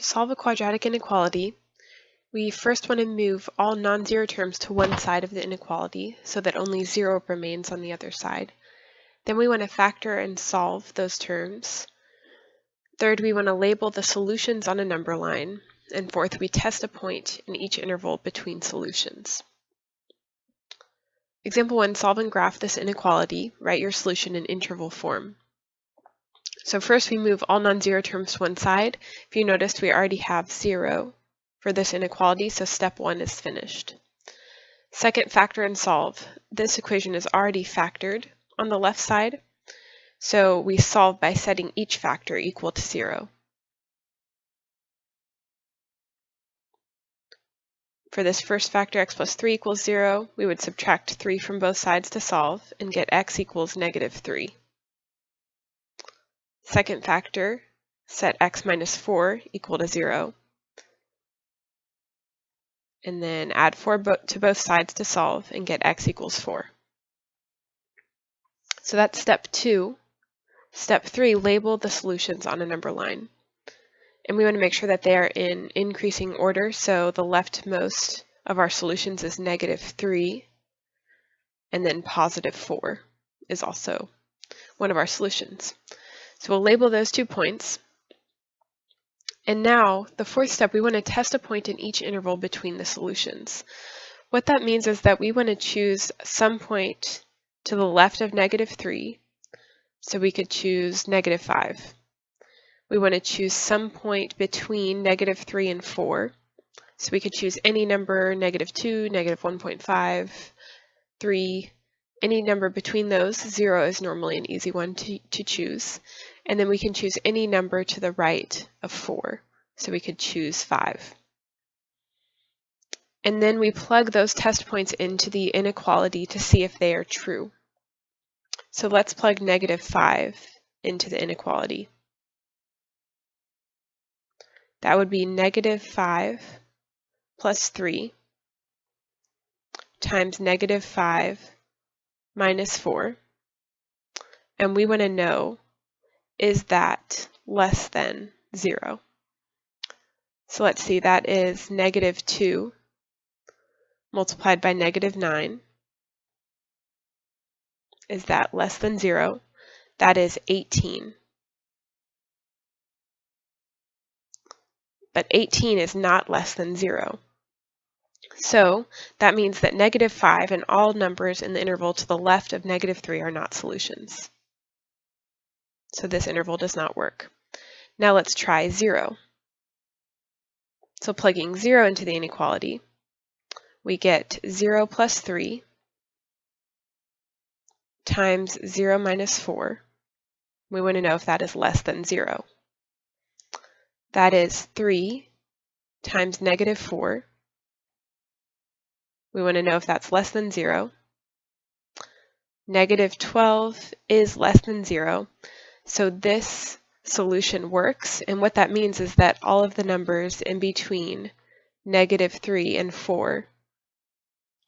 To solve a quadratic inequality, we first want to move all non-zero terms to one side of the inequality so that only 0 remains on the other side. Then we want to factor and solve those terms. Third, we want to label the solutions on a number line. And fourth, we test a point in each interval between solutions. Example 1, solve and graph this inequality. Write your solution in interval form. So first we move all non-zero terms to one side. If you noticed, we already have 0 for this inequality, so step 1 is finished. Second, factor and solve. This equation is already factored on the left side, so we solve by setting each factor equal to 0. For this first factor, x plus 3 equals 0, we would subtract 3 from both sides to solve and get x equals -3. Second factor, set x minus 4 equal to 0. And then add 4 to both sides to solve and get x equals 4. So that's step 2. Step 3, label the solutions on a number line. And we want to make sure that they are in increasing order, so the leftmost of our solutions is -3, and then +4 is also one of our solutions. So we'll label those 2 points. And now, the fourth step, we want to test a point in each interval between the solutions. What that means is that we want to choose some point to the left of -3, so we could choose -5. We want to choose some point between -3 and 4, so we could choose any number, -2, -1.5, 3, any number between those. 0 is normally an easy one to choose. And then we can choose any number to the right of 4, so we could choose 5. And then we plug those test points into the inequality to see if they are true. So let's plug -5 into the inequality. That would be -5 plus 3 times -5 minus 4. And we want to know, is that less than 0? So let's see, that is -2 multiplied by -9. Is that less than 0? That is 18. But 18 is not less than 0. So that means that -5 and all numbers in the interval to the left of -3 are not solutions. So this interval does not work. Now let's try 0. So plugging 0 into the inequality, we get 0 plus 3 times 0 minus 4. We want to know if that is less than 0. That is 3 times -4. We want to know if that's less than 0. -12 is less than 0. So this solution works, and what that means is that all of the numbers in between -3 and 4,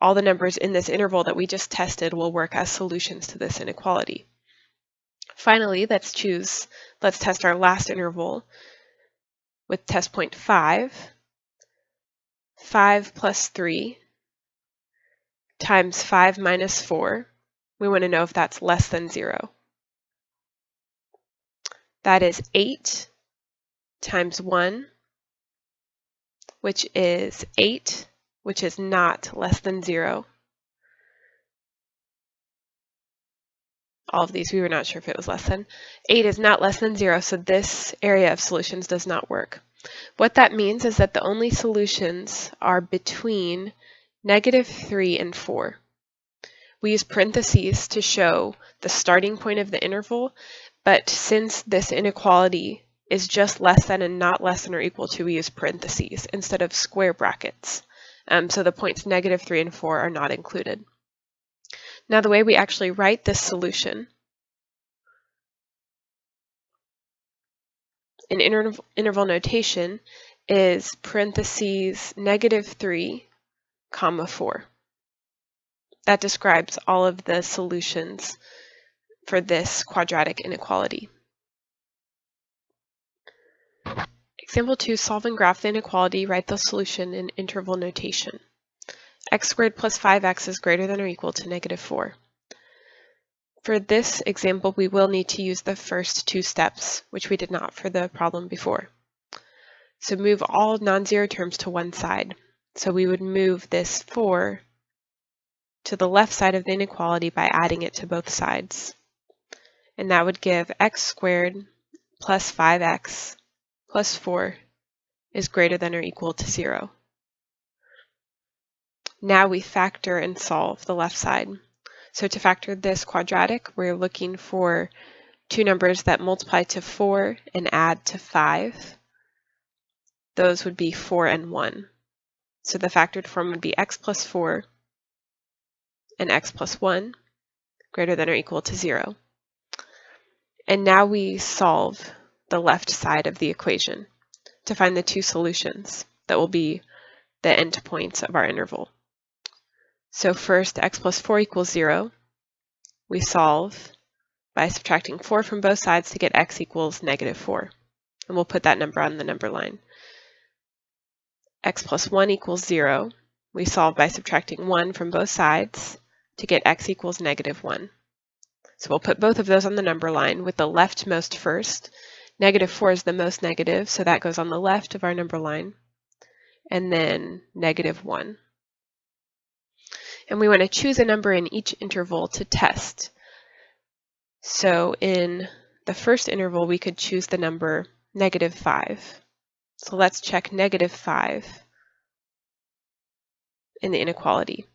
all the numbers in this interval that we just tested, will work as solutions to this inequality. Finally, let's test our last interval with test point 5. 5 plus 3 times 5 minus 4. We want to know if that's less than 0. That is 8 times 1, which is 8, which is not less than 0. All of these, we were not sure if it was less than. 8 is not less than 0, so this area of solutions does not work. What that means is that the only solutions are between -3 and 4. We use parentheses to show the starting point of the interval, but since this inequality is just less than and not less than or equal to, we use parentheses instead of square brackets. So the points -3 and 4 are not included. Now the way we actually write this solution in interval notation is parentheses -3, 4. That describes all of the solutions for this quadratic inequality. Example 2, solve and graph the inequality, write the solution in interval notation. X squared plus 5x is greater than or equal to negative 4. For this example, we will need to use the first two steps, which we did not for the problem before. So move all non-zero terms to one side. So we would move this 4 to the left side of the inequality by adding it to both sides. And that would give x squared plus 5x plus 4 is greater than or equal to 0. Now we factor and solve the left side. So to factor this quadratic, we're looking for two numbers that multiply to 4 and add to 5. Those would be 4 and 1. So the factored form would be x plus 4 and x plus 1 greater than or equal to 0. And now we solve the left side of the equation to find the two solutions that will be the endpoints of our interval. So first, x plus 4 equals 0. We solve by subtracting 4 from both sides to get x equals negative 4. And we'll put that number on the number line. X plus 1 equals 0. We solve by subtracting 1 from both sides to get x equals negative 1. So we'll put both of those on the number line with the leftmost first. Negative 4 is the most negative, so that goes on the left of our number line. And then negative 1. And we want to choose a number in each interval to test. So in the first interval, we could choose the number negative 5. So let's check negative 5 in the inequality.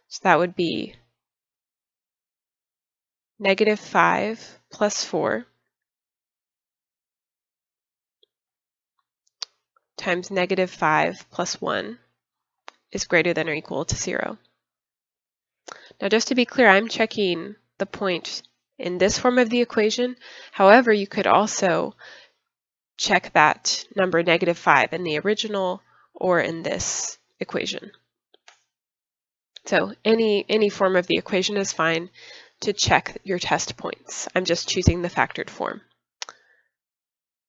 So that would be negative 5 plus 4 times negative 5 plus 1 is greater than or equal to 0. Now just to be clear, I'm checking the point in this form of the equation. However, you could also check that number negative 5 in the original or in this equation. So any form of the equation is fine to check your test points. I'm just choosing the factored form.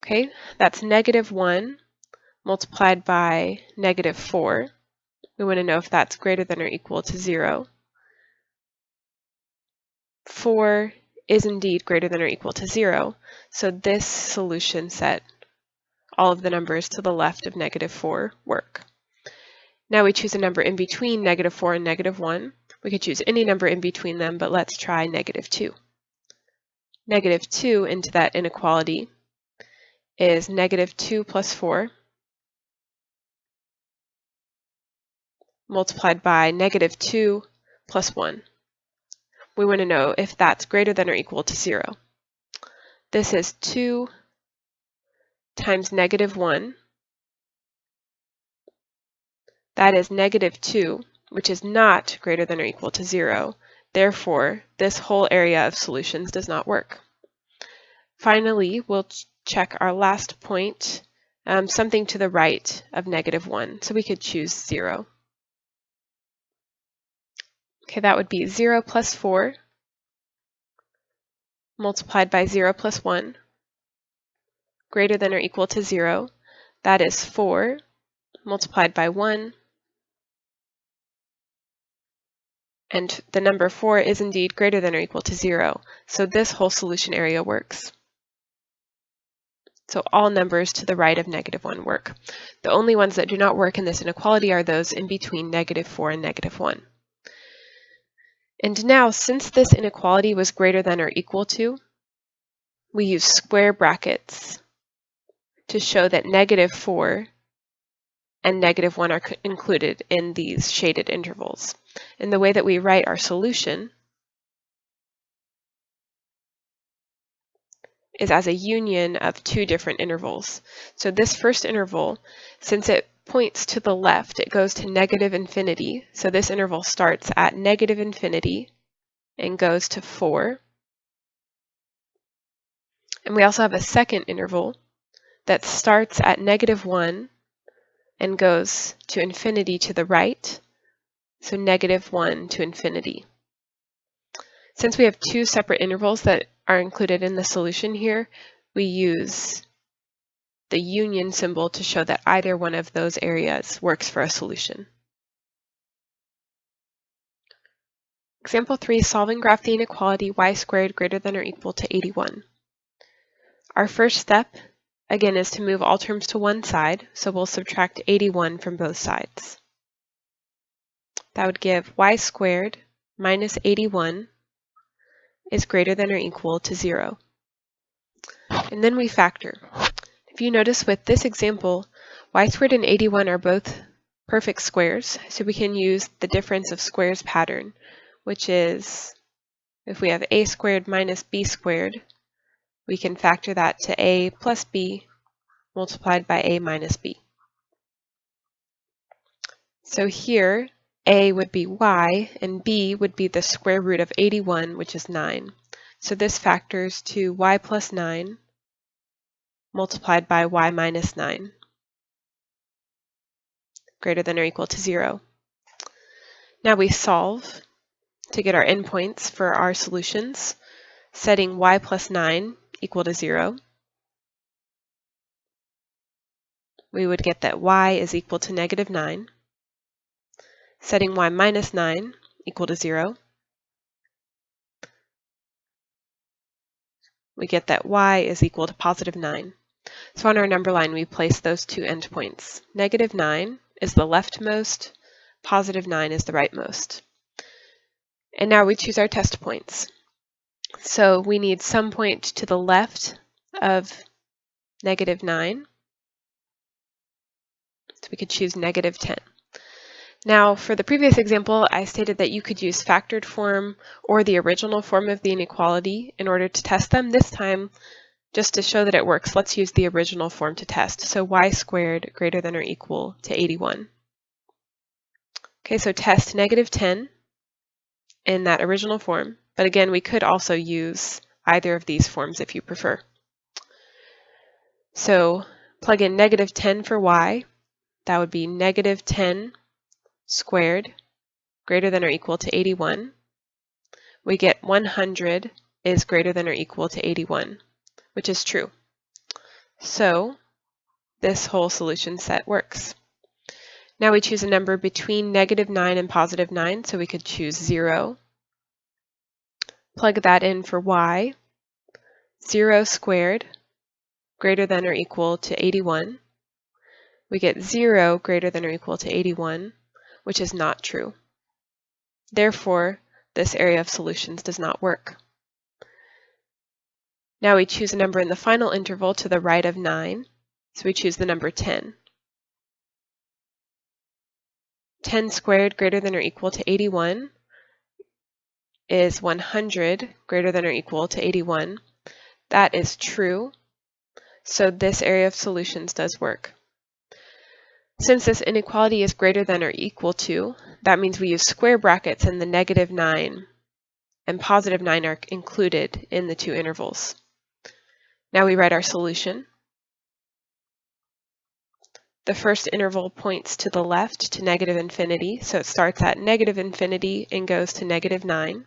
Okay, that's negative 1 multiplied by negative 4. We want to know if that's greater than or equal to 0. 4 is indeed greater than or equal to 0, so this solution set, all of the numbers to the left of negative 4, work. Now we choose a number in between negative 4 and negative 1. We could choose any number in between them, but let's try negative 2. Negative 2 into that inequality is negative 2 plus 4 multiplied by negative 2 plus 1. We want to know if that's greater than or equal to 0. This is 2 times negative 1. That is negative 2, which is not greater than or equal to 0. Therefore, this whole area of solutions does not work. Finally, we'll check our last point, something to the right of negative 1. So we could choose 0. Okay, that would be 0 plus 4 multiplied by 0 plus 1 greater than or equal to 0. That is 4 multiplied by 1. And the number 4 is indeed greater than or equal to 0. So this whole solution area works. So all numbers to the right of negative 1 work. The only ones that do not work in this inequality are those in between negative 4 and negative 1. And now, since this inequality was greater than or equal to, we use square brackets to show that negative 4 and negative 1 are included in these shaded intervals. And the way that we write our solution is as a union of two different intervals. So this first interval, since it points to the left, it goes to negative infinity. So this interval starts at negative infinity and goes to 4. And we also have a second interval that starts at negative 1 and goes to infinity to the right. So negative 1 to infinity. Since we have two separate intervals that are included in the solution here, we use the union symbol to show that either one of those areas works for a solution. Example 3, solving graph the inequality y squared greater than or equal to 81. Our first step, again, is to move all terms to one side, so we'll subtract 81 from both sides. That would give y squared minus 81 is greater than or equal to 0. And then we factor. If you notice with this example, y squared and 81 are both perfect squares, so we can use the difference of squares pattern, which is if we have a squared minus b squared, we can factor that to a plus b multiplied by a minus b. So here, a would be y, and b would be the square root of 81, which is 9. So this factors to y plus 9 multiplied by y minus 9, greater than or equal to 0. Now we solve to get our endpoints for our solutions, setting y plus 9 equal to 0. We would get that y is equal to negative 9. Setting y minus 9 equal to 0. We get that y is equal to positive 9. So on our number line, we place those two endpoints. Negative 9 is the leftmost, positive 9 is the rightmost. And now we choose our test points. So we need some point to the left of negative 9. So we could choose negative 10. Now, for the previous example, I stated that you could use factored form or the original form of the inequality in order to test them. This time, just to show that it works, let's use the original form to test. So y squared greater than or equal to 81. Okay, so test negative 10 in that original form. But again, we could also use either of these forms if you prefer. So plug in negative 10 for y. That would be negative 10 squared greater than or equal to 81. We get 100 is greater than or equal to 81, which is true. So this whole solution set works. Now we choose a number between negative 9 and positive 9, so we could choose 0. Plug that in for y. 0 squared greater than or equal to 81. We get 0 greater than or equal to 81, which is not true. Therefore, this area of solutions does not work. Now we choose a number in the final interval to the right of 9, so we choose the number 10. 10 squared greater than or equal to 81 is 100 greater than or equal to 81. That is true, so this area of solutions does work. Since this inequality is greater than or equal to, that means we use square brackets and the negative 9 and positive 9 are included in the two intervals. Now we write our solution. The first interval points to the left to negative infinity, so it starts at negative infinity and goes to negative 9.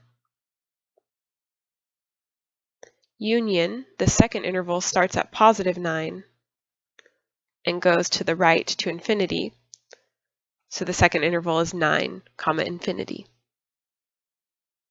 Union, the second interval starts at positive 9 and goes to the right to infinity, so the second interval is 9, infinity.